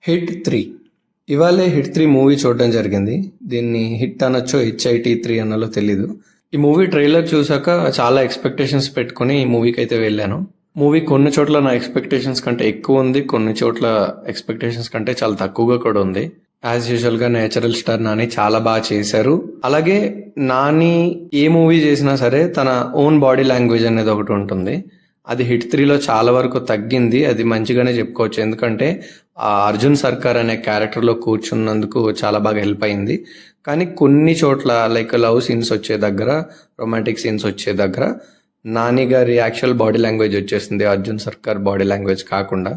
Hit 3 ఇవాళే hit 3 movie చూడడం జరిగింది. దీన్ని హిట్ అనొచ్చో HIT3 అనాలో తెలీదు. ఈ మూవీ ట్రైలర్ చూసాక చాలా ఎక్స్పెక్టేషన్స్ పెట్టుకుని ఈ మూవీకి అయితే వెళ్ళాను. మూవీ కొన్ని చోట్ల నా ఎక్స్పెక్టేషన్స్ కంటే ఎక్కువ ఉంది, కొన్ని చోట్ల ఎక్స్పెక్టేషన్స్ కంటే చాలా తక్కువగా కూడా ఉంది. యాజ్ యూజువల్ గా నేచురల్ స్టార్ నాని చాలా బాగా చేశారు. అలాగే నాని ఏ మూవీ చేసినా సరే తన ఓన్ బాడీ లాంగ్వేజ్ అనేది ఒకటి ఉంటుంది. అది హిట్ 3లో చాలా వరకు తగ్గింది. అది మంచిగానే చెప్పుకోవచ్చు. ఎందుకంటే ఆ అర్జున్ సర్కార్ అనే క్యారెక్టర్లో కూర్చున్నందుకు చాలా బాగా హెల్ప్ అయింది. కానీ కొన్ని చోట్ల లైక్ లవ్ సీన్స్ వచ్చే దగ్గర, రొమాంటిక్ సీన్స్ వచ్చే దగ్గర నాని గారి యాక్చువల్ బాడీ లాంగ్వేజ్ వచ్చేసింది అర్జున్ సర్కార్ బాడీ లాంగ్వేజ్ కాకుండా,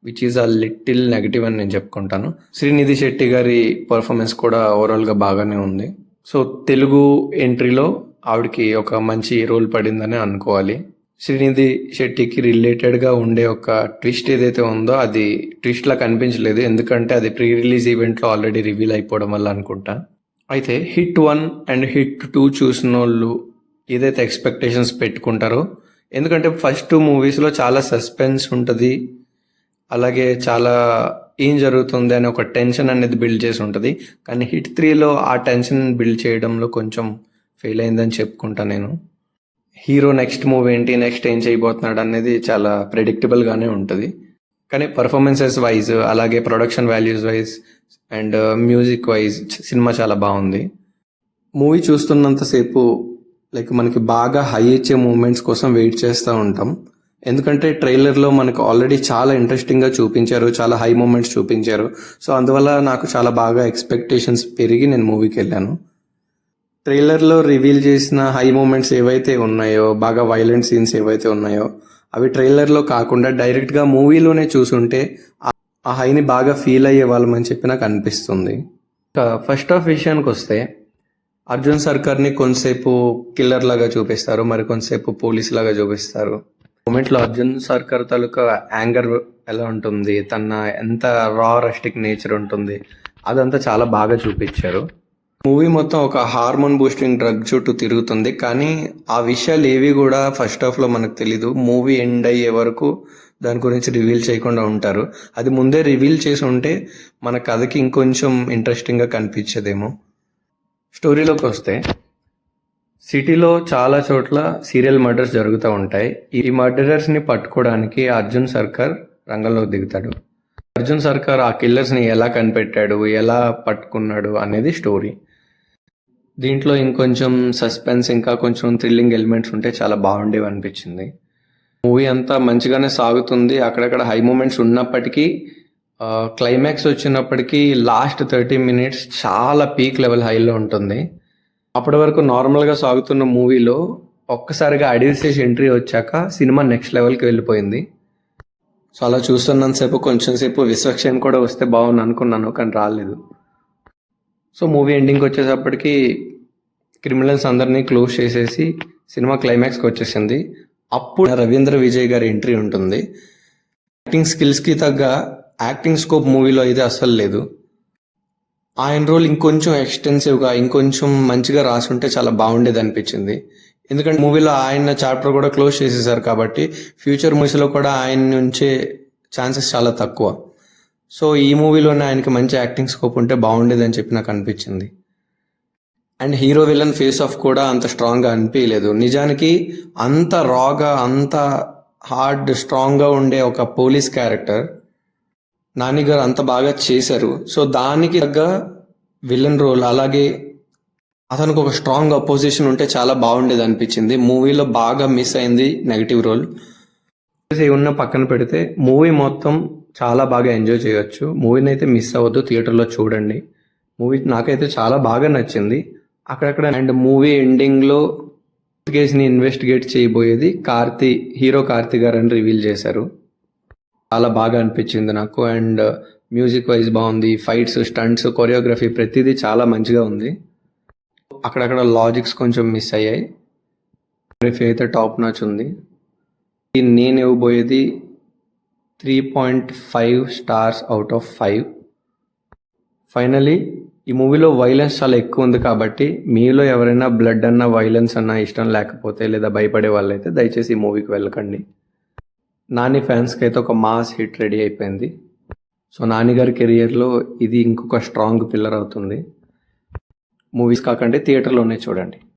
which is a little negative అని నేను చెప్పుకుంటాను. శ్రీనిధి శెట్టి గారి పర్ఫార్మెన్స్ కూడా ఓవరాల్గా బాగానే ఉంది. సో తెలుగు ఎంట్రీలో ఆవిడకి ఒక మంచి రోల్ పడిందని అనుకోవాలి. శ్రీనిధి శెట్టికి రిలేటెడ్గా ఉండే ఒక ట్విస్ట్ ఏదైతే ఉందో అది ట్విస్ట్లా కనిపించలేదు. ఎందుకంటే అది ప్రీ రిలీజ్ ఈవెంట్లో ఆల్రెడీ రివీల్ అయిపోవడం వల్ల అనుకుంటా. అయితే హిట్ 1 అండ్ హిట్ 2 చూసిన వాళ్ళు ఏదైతే ఎక్స్పెక్టేషన్స్ పెట్టుకుంటారో, ఎందుకంటే ఫస్ట్ 2 మూవీస్లో చాలా సస్పెన్స్ ఉంటుంది, అలాగే చాలా ఏం జరుగుతుంది అని ఒక టెన్షన్ అనేది బిల్డ్ చేసి ఉంటుంది. కానీ హిట్ 3లో ఆ టెన్షన్ బిల్డ్ చేయడంలో కొంచెం ఫెయిల్ అయిందని చెప్పుకుంటా నేను. హీరో నెక్స్ట్ మూవీ ఏంటి, నెక్స్ట్ ఏం చేయబోతున్నాడు అనేది చాలా ప్రెడిక్టబుల్గానే ఉంటుంది. కానీ పర్ఫార్మెన్సెస్ వైజ్, అలాగే production values wise and music wise cinema చాలా బాగుంది. మూవీ చూస్తున్నంతసేపు లైక్ మనకి బాగా హై ఇచ్చే మూమెంట్స్ కోసం వెయిట్ చేస్తూ ఉంటాం. ఎందుకంటే ట్రైలర్లో మనకు ఆల్రెడీ చాలా ఇంట్రెస్టింగ్గా చూపించారు, చాలా హై మూమెంట్స్ చూపించారు. సో అందువల్ల నాకు చాలా బాగా ఎక్స్పెక్టేషన్స్ పెరిగి నేను మూవీకి వెళ్ళాను. ట్రైలర్లో రివీల్ చేసిన హై మూమెంట్స్ ఏవైతే ఉన్నాయో, బాగా వైలెంట్ సీన్స్ ఏవైతే ఉన్నాయో, అవి ట్రైలర్లో కాకుండా డైరెక్ట్గా మూవీలోనే చూసుంటే ఆ హైని బాగా ఫీల్ అయ్యే వాళ్ళమని చెప్పి నాకు అనిపిస్తుంది. ఫస్ట్ హాఫ్ విషయానికి వస్తే అర్జున్ సర్కార్ని కొంతసేపు కిల్లర్ లాగా చూపిస్తారు, మరి కొంతసేపు పోలీస్ లాగా చూపిస్తారు. మూమెంట్లో అర్జున్ సర్కార్ తాలూకా యాంగర్ ఎలా ఉంటుంది, తన ఎంత రా రస్టిక్ నేచర్ ఉంటుంది, అదంతా చాలా బాగా చూపించారు. మూవీ మొత్తం ఒక హార్మోన్ బూస్టింగ్ డ్రగ్ చుట్టూ తిరుగుతుంది. కానీ ఆ విషయాలు ఏవి కూడా ఫస్ట్ హాఫ్లో మనకు తెలీదు. మూవీ ఎండ్ అయ్యే వరకు దాని గురించి రివీల్ చేయకుండా ఉంటారు. అది ముందే రివీల్ చేసి ఉంటే మన కథకి ఇంకొంచెం ఇంట్రెస్టింగ్గా కనిపించేదేమో. స్టోరీలోకి వస్తే సిటీలో చాలా చోట్ల సీరియల్ మర్డర్స్ జరుగుతూ ఉంటాయి. ఈ మర్డరర్స్ని పట్టుకోవడానికి అర్జున్ సర్కార్ రంగంలోకి దిగుతాడు. అర్జున్ సర్కార్ ఆ కిల్లర్స్ని ఎలా కనిపెట్టాడు, ఎలా పట్టుకున్నాడు అనేది స్టోరీ. దీంట్లో ఇంకొంచెం సస్పెన్స్, ఇంకా కొంచెం థ్రిల్లింగ్ ఎలిమెంట్స్ ఉంటే చాలా బాగుండేవి అనిపించింది. మూవీ అంతా మంచిగానే సాగుతుంది. అక్కడక్కడ హై మూమెంట్స్ ఉన్నప్పటికీ క్లైమాక్స్ వచ్చినప్పటికీ లాస్ట్ 30 minutes చాలా పీక్ లెవెల్ హైలో ఉంటుంది. అప్పటి వరకు నార్మల్గా సాగుతున్న మూవీలో ఒక్కసారిగా అడివిశేష్ ఎంట్రీ వచ్చాక సినిమా నెక్స్ట్ లెవెల్కి వెళ్ళిపోయింది. సో అలా చూస్తున్నంతసేపు కొంచెం సేపు విశ్వక్షేణ్ కూడా వస్తే బాగుంది అనుకున్నాను, కానీ రాలేదు. సో మూవీ ఎండింగ్కి వచ్చేటప్పటికి క్రిమినల్స్ అందరినీ క్లోజ్ చేసేసి సినిమా క్లైమాక్స్కి వచ్చేసింది. అప్పుడు రవీంద్ర విజయ్ గారి ఎంట్రీ ఉంటుంది. యాక్టింగ్ స్కిల్స్కి తగ్గ యాక్టింగ్ స్కోప్ మూవీలో అయితే అస్సలు లేదు. ఆయన రోల్ ఇంకొంచెం ఎక్స్టెన్సివ్గా, ఇంకొంచెం మంచిగా రాసుంటే చాలా బాగుండేది అనిపించింది. ఎందుకంటే మూవీలో ఆయన చాప్టర్ కూడా క్లోజ్ చేసేసారు కాబట్టి ఫ్యూచర్ మూవీస్లో కూడా ఆయన నుంచే ఛాన్సెస్ చాలా తక్కువ. సో ఈ మూవీలోనే ఆయనకి మంచి యాక్టింగ్ స్కోప్ ఉంటే బాగుండేది అని చెప్పి నాకు అనిపించింది. And hero villain face of కూడా అంత స్ట్రాంగ్గా అనిపించలేదు. నిజానికి అంత రాగా, అంత హార్డ్ స్ట్రాంగ్గా ఉండే ఒక పోలీస్ క్యారెక్టర్ నాని గారు అంత బాగా చేశారు. సో దానికి తగ్గ విలన్ రోల్, అలాగే అతనికి ఒక స్ట్రాంగ్ అపోజిషన్ ఉంటే చాలా బాగుండేది అనిపించింది. మూవీలో బాగా మిస్ అయింది నెగిటివ్ రోల్. ఉన్న పక్కన పెడితే మూవీ మొత్తం చాలా బాగా ఎంజాయ్ చేయొచ్చు. మూవీని అయితే మిస్ అవ్వద్దు, థియేటర్లో చూడండి. మూవీ నాకైతే చాలా బాగా నచ్చింది. అక్కడక్కడ అండ్ మూవీ ఎండింగ్లో కేసుని ఇన్వెస్టిగేట్ చేయబోయేది హీరో కార్తీ గారు అని రివీల్ చేశారు. చాలా బాగా అనిపించింది నాకు. అండ్ మ్యూజిక్ వైజ్ బాగుంది, ఫైట్స్, స్టంట్స్, కొరియోగ్రఫీ ప్రతిదీ చాలా మంచిగా ఉంది. అక్కడక్కడ లాజిక్స్ కొంచెం మిస్ అయ్యాయి. కొరియోగ్రఫీ అయితే టాప్ నాచ్ ఉంది. నేను ఇవ్వబోయేది 3.5 stars out of 5. ఫైనలీ ఈ మూవీలో వైలెన్స్ చాలా ఎక్కువ ఉంది కాబట్టి మీలో ఎవరైనా బ్లడ్ అన్న, వైలెన్స్ అన్న ఇష్టం లేకపోతే లేదా భయపడే వాళ్ళైతే దయచేసి ఈ మూవీకి వెళ్ళకండి. నాని ఫ్యాన్స్కి అయితే ఒక మాస్ హిట్ రెడీ అయిపోయింది. సో నాని గారి కెరియర్లో ఇది ఇంకొక స్ట్రాంగ్ పిల్లర్ అవుతుంది. మూవీస్ కాకంటే థియేటర్లోనే చూడండి.